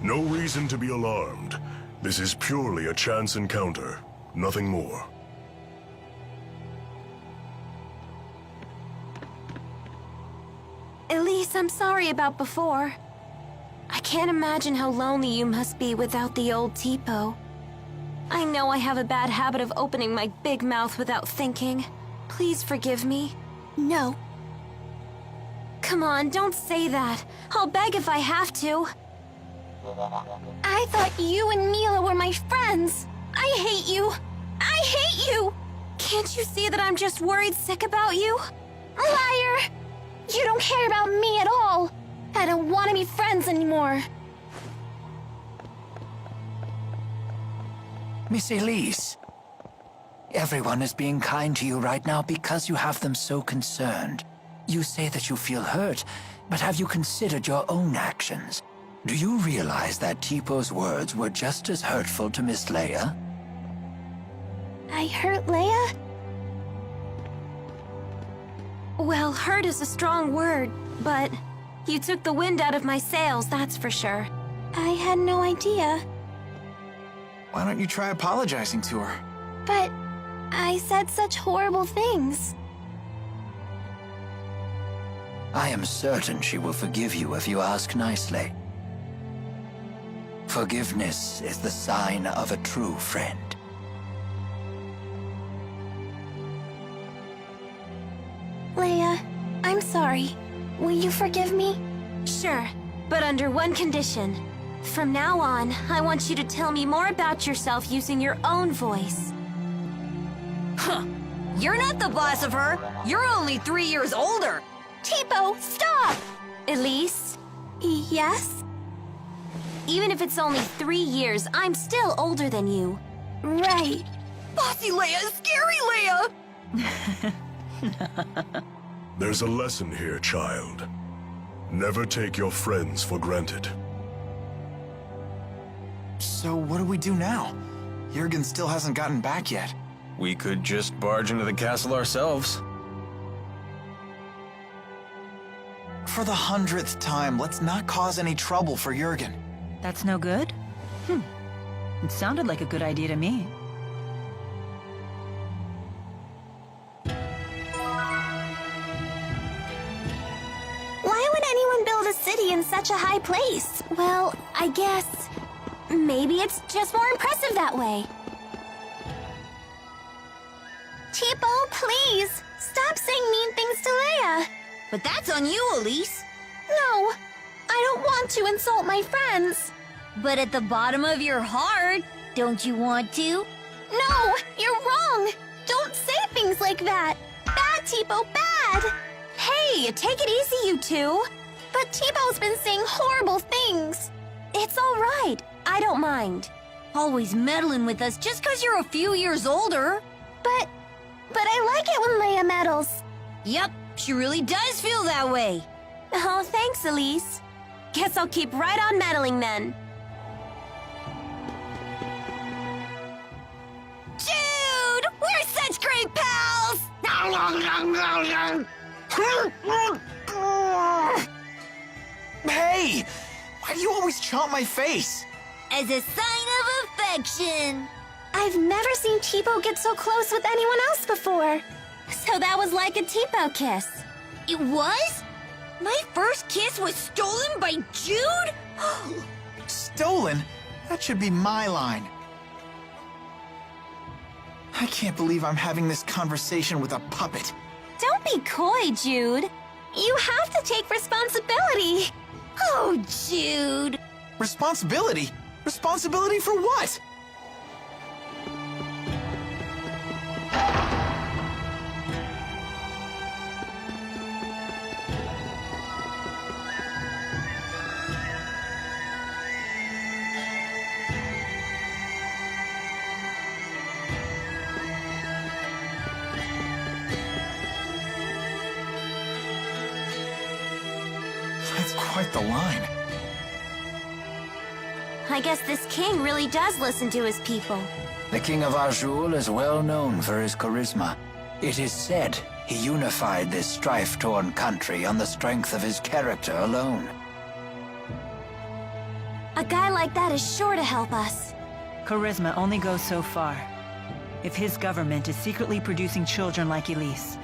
No reason to be alarmed. This is purely a chance encounter, nothing more. Elise, I'm sorry about before. I can't imagine how lonely you must be without the old Tipo. I know I have a bad habit of opening my big mouth without thinking. Please forgive me. No. Come on, don't say that. I'll beg if I have to. I thought you and Mila were my friends. I hate you. I hate you. Can't you see that I'm just worried sick about you? Liar! You don't care about me at all. I don't want to be friends anymore. Miss Elise, everyone is being kind to you right now because you have them so concerned. You say that you feel hurt, but have you considered your own actions? Do you realize that Tipo's words were just as hurtful to Miss Leia? I hurt Leia? Well, hurt is a strong word, but you took the wind out of my sails, that's for sure. I had no idea. Why don't you try apologizing to her? But I said such horrible things. I am certain she will forgive you if you ask nicely. Forgiveness is the sign of a true friend. Leia, I'm sorry. Will you forgive me? Sure, but under one condition. From now on, I want you to tell me more about yourself using your own voice. Huh. You're not the boss of her. You're only 3 years older. Tipo, stop! Elise? Yes? Even if it's only 3 years, I'm still older than you. Right. Bossy Leia, scary Leia! There's a lesson here, child. Never take your friends for granted. So what do we do now? Jurgen still hasn't gotten back yet. We could just barge into the castle ourselves. For the 100th time, let's not cause any trouble for Jurgen. That's no good? It sounded like a good idea to me. Why would anyone build a city in such a high place? Well, I guess maybe it's just more impressive that way. Tipo, please! Stop saying mean things to Leia! But that's on you, Elise. No! I don't want to insult my friends! But at the bottom of your heart, don't you want to? No! You're wrong! Don't say things like that! Bad, Tipo, bad! Hey, take it easy, you two. But Tipo's been saying horrible things! It's all right. I don't mind. Always meddling with us just 'cause you're a few years older. But I like it when Leia meddles. Yep, she really does feel that way. Oh, thanks, Elise. Guess I'll keep right on meddling then. Jude! We're such great pals! Hey! Why do you always chomp my face? As a sign of affection. I've never seen Tipo get so close with anyone else before. So that was like a Tipo kiss. It was? My first kiss was stolen by Jude? Stolen? That should be my line. I can't believe I'm having this conversation with a puppet. Don't be coy, Jude. You have to take responsibility. Oh, Jude. Responsibility? Responsibility for what? That's quite the line. I guess this king really does listen to his people. The King of Azul is well known for his charisma. It is said he unified this strife-torn country on the strength of his character alone. A guy like that is sure to help us. Charisma only goes so far. If his government is secretly producing children like Elise,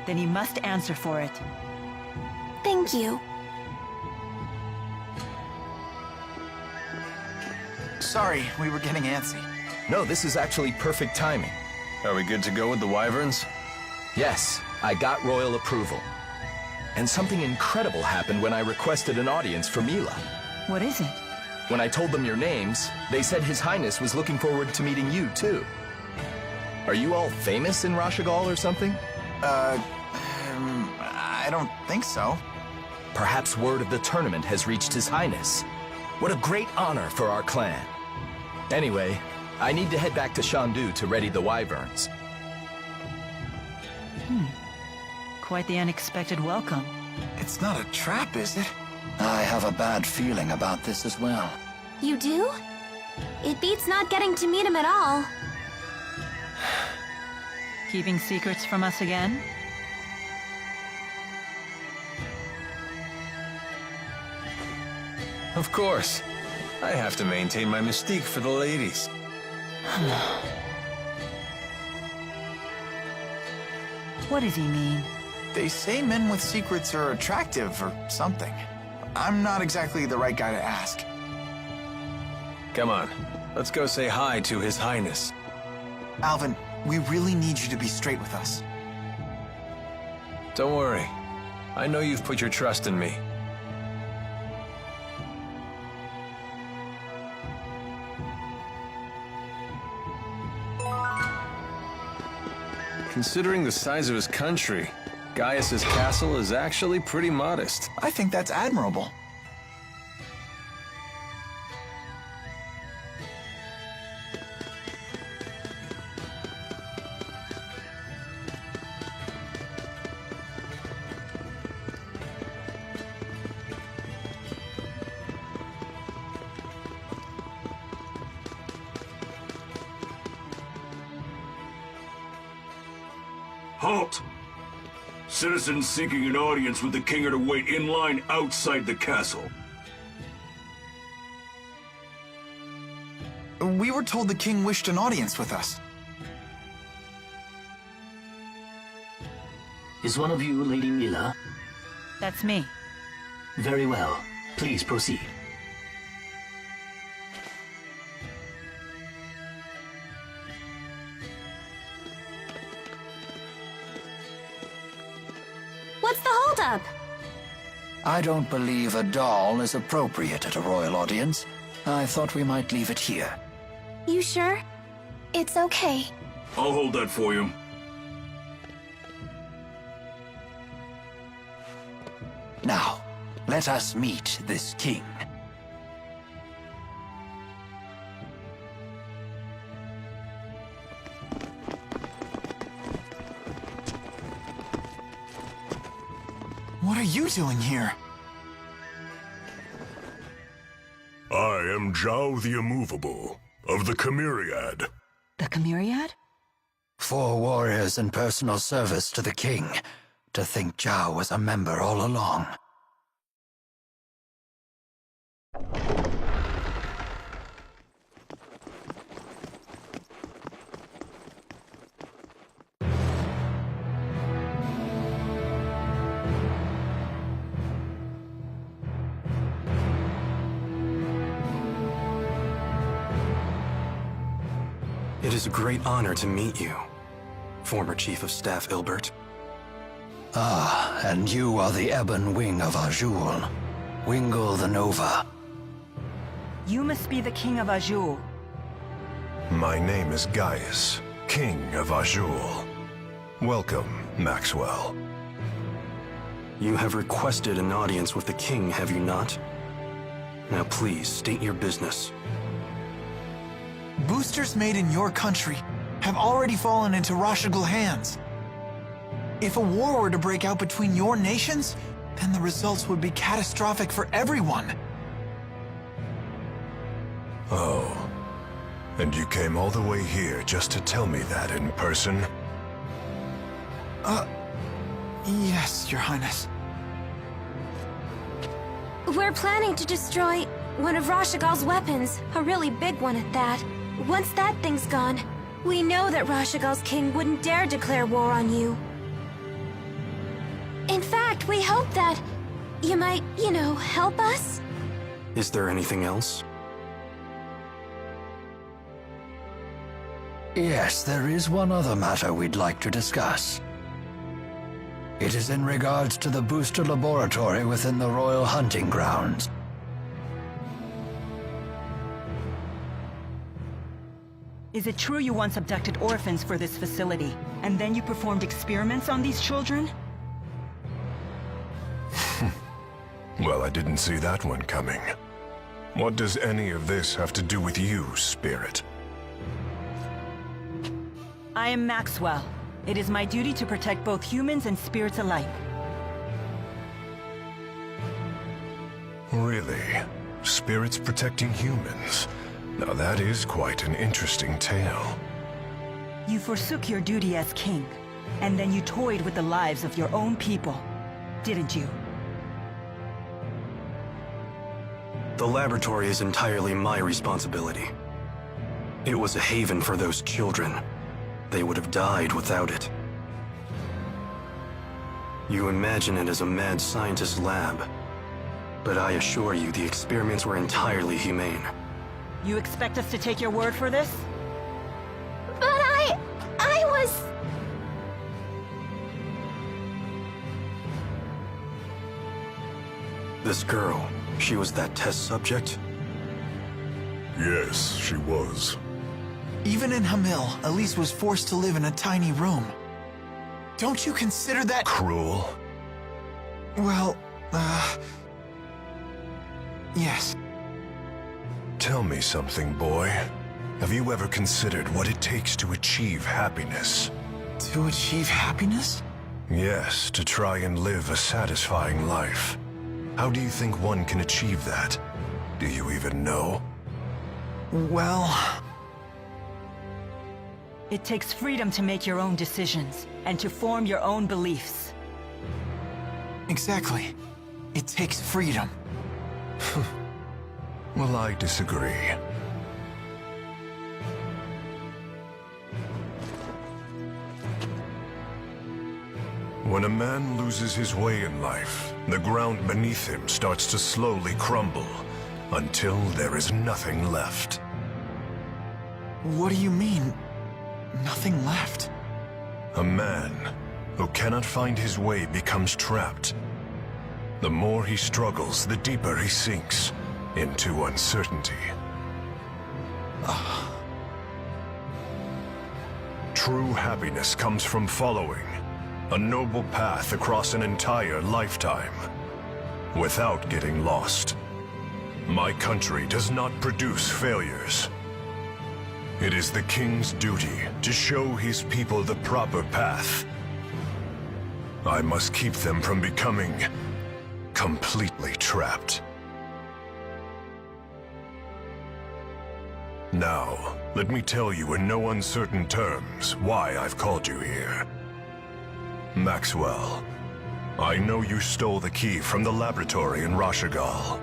then he must answer for it. Thank you. Sorry, we were getting antsy. No, this is actually perfect timing. Are we good to go with the wyverns? Yes, I got royal approval. And something incredible happened when I requested an audience for Mila. What is it? When I told them your names, they said His Highness was looking forward to meeting you, too. Are you all famous in Rashagal or something? I don't think so. Perhaps word of the tournament has reached His Highness. What a great honor for our clan. Anyway, I need to head back to Shandu to ready the wyverns. Quite the unexpected welcome. It's not a trap, is it? I have a bad feeling about this as well. You do? It beats not getting to meet him at all. Keeping secrets from us again? Of course. I have to maintain my mystique for the ladies. What does he mean? They say men with secrets are attractive or something. I'm not exactly the right guy to ask. Come on, let's go say hi to His Highness. Alvin, we really need you to be straight with us. Don't worry. I know you've put your trust in me. Considering the size of his country, Gaius's castle is actually pretty modest. I think that's admirable. Halt! Citizens seeking an audience with the king are to wait in line outside the castle. We were told the king wished an audience with us. Is one of you Lady Mila? That's me. Very well. Please proceed. What's the holdup? I don't believe a doll is appropriate at a royal audience. I thought we might leave it here. You sure? It's okay. I'll hold that for you. Now, let us meet this king. What are you doing here? I am Zhao the Immovable, of the Chimeriad. The Chimeriad? 4 warriors in personal service to the king. To think Zhao was a member all along. It is a great honor to meet you, former Chief of Staff Ilbert. Ah, and you are the Ebon Wing of Azul. Wingle the Nova. You must be the King of Azul. My name is Gaius, King of Azul. Welcome, Maxwell. You have requested an audience with the king, have you not? Now please, state your business. Boosters made in your country have already fallen into Rashagal hands. If a war were to break out between your nations, then the results would be catastrophic for everyone. Oh. And you came all the way here just to tell me that in person? Yes, Your Highness. We're planning to destroy one of Rashagal's weapons, a really big one at that. Once that thing's gone, we know that Rashagal's king wouldn't dare declare war on you. In fact, we hope that you might, help us? Is there anything else? Yes, there is one other matter we'd like to discuss. It is in regards to the booster laboratory within the Royal Hunting Grounds. Is it true you once abducted orphans for this facility, and then you performed experiments on these children? Well, I didn't see that one coming. What does any of this have to do with you, Spirit? I am Maxwell. It is my duty to protect both humans and spirits alike. Really? Spirits protecting humans? Now that is quite an interesting tale. You forsook your duty as king, and then you toyed with the lives of your own people, didn't you? The laboratory is entirely my responsibility. It was a haven for those children. They would have died without it. You imagine it as a mad scientist's lab, but I assure you the experiments were entirely humane. You expect us to take your word for this? But I was... This girl, she was that test subject? Yes, she was. Even in Hamil, Elise was forced to live in a tiny room. Don't you consider that... Cruel? Well, yes. Tell me something, boy. Have you ever considered what it takes to achieve happiness? To achieve happiness? Yes, to try and live a satisfying life. How do you think one can achieve that? Do you even know? Well... It takes freedom to make your own decisions, and to form your own beliefs. Exactly. It takes freedom. Well, I disagree. When a man loses his way in life, the ground beneath him starts to slowly crumble, until there is nothing left. What do you mean, nothing left? A man who cannot find his way becomes trapped. The more he struggles, the deeper he sinks into uncertainty. True happiness comes from following a noble path across an entire lifetime, without getting lost. My country does not produce failures. It is the king's duty to show his people the proper path. I must keep them from becoming completely trapped. Now, let me tell you in no uncertain terms why I've called you here. Maxwell, I know you stole the key from the laboratory in Rashagal.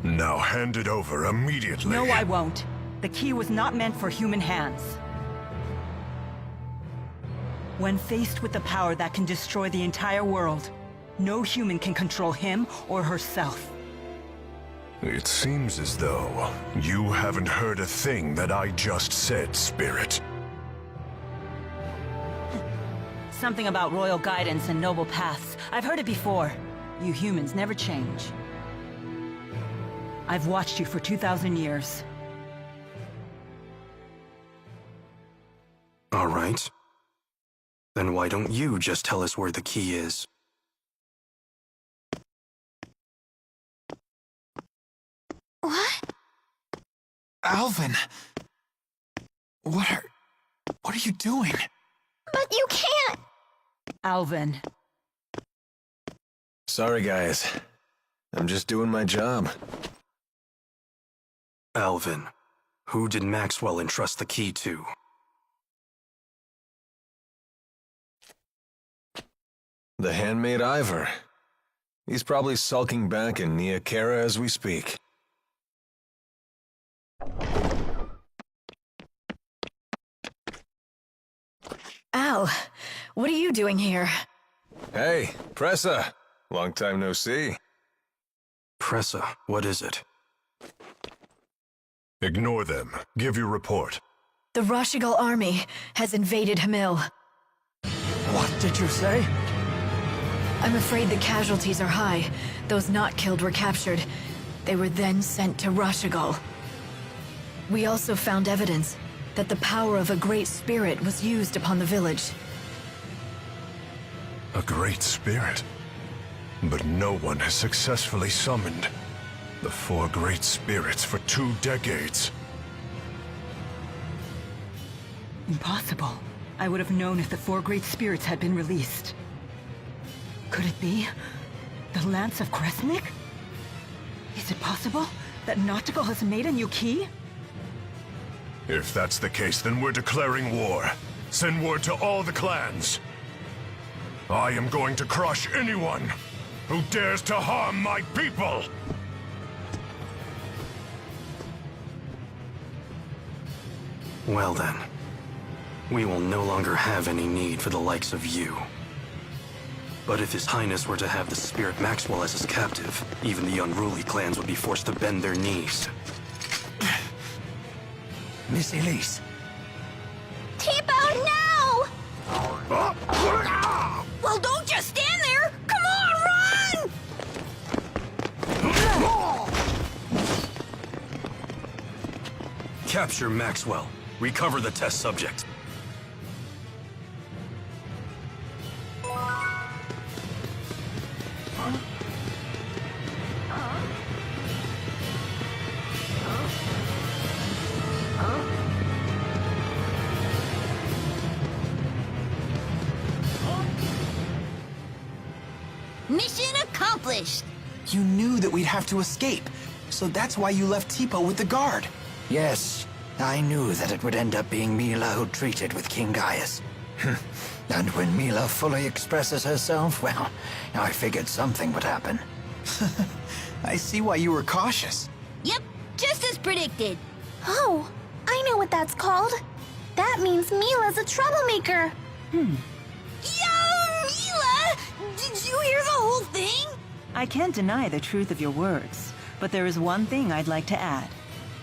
Now hand it over immediately. No, I won't. The key was not meant for human hands. When faced with the power that can destroy the entire world, no human can control him or herself. It seems as though you haven't heard a thing that I just said, Spirit. Something about royal guidance and noble paths. I've heard it before. You humans never change. I've watched you for 2,000 years. All right. Then why don't you just tell us where the key is? What? Alvin! What are you doing? But you can't! Alvin. Sorry, guys. I'm just doing my job. Alvin, who did Maxwell entrust the key to? The handmaid Ivor. He's probably sulking back in Nia Kara as we speak. Al, what are you doing here? Hey, Pressa. Long time no see. Pressa, what is it? Ignore them. Give your report. The Rashigal army has invaded Hamil. What did you say? I'm afraid the casualties are high. Those not killed were captured. They were then sent to Rashigal. We also found evidence that the power of a great spirit was used upon the village. A great spirit. But no one has successfully summoned the 4 great spirits for 2 decades. Impossible. I would have known if the 4 great spirits had been released. Could it be the Lance of Kresnik? Is it possible that Nautical has made a new key? If that's the case, then we're declaring war. Send word to all the clans. I am going to crush anyone who dares to harm my people! Well then, we will no longer have any need for the likes of you. But if His Highness were to have the Spirit Maxwell as his captive, even the unruly clans would be forced to bend their knees. Miss Elise. Tipo, no! Well, don't just stand there! Come on, run! Capture Maxwell. Recover the test subject. Mission accomplished! You knew that we'd have to escape, so that's why you left Tipo with the guard. Yes, I knew that it would end up being Mila who treated with King Gaius. And when Mila fully expresses herself, well, I figured something would happen. I see why you were cautious. Yep, just as predicted. Oh, I know what that's called. That means Mila's a troublemaker. Yo, Mila! Did you hear the whole thing? I can't deny the truth of your words, but there is one thing I'd like to add.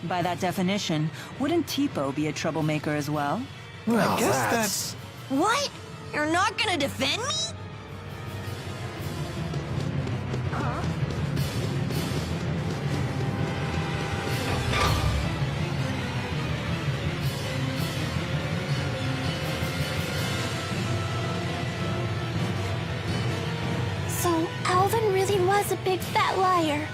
By that definition, wouldn't Tipo be a troublemaker as well? Well, I guess that's... What? You're not gonna defend me? So, Alvin really was a big fat liar.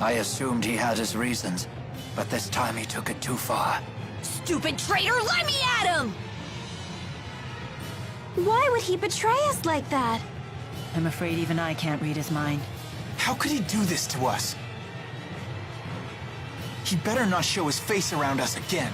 I assumed he had his reasons, but this time he took it too far. Stupid traitor, let me at him! Why would he betray us like that? I'm afraid even I can't read his mind. How could he do this to us? He better not show his face around us again.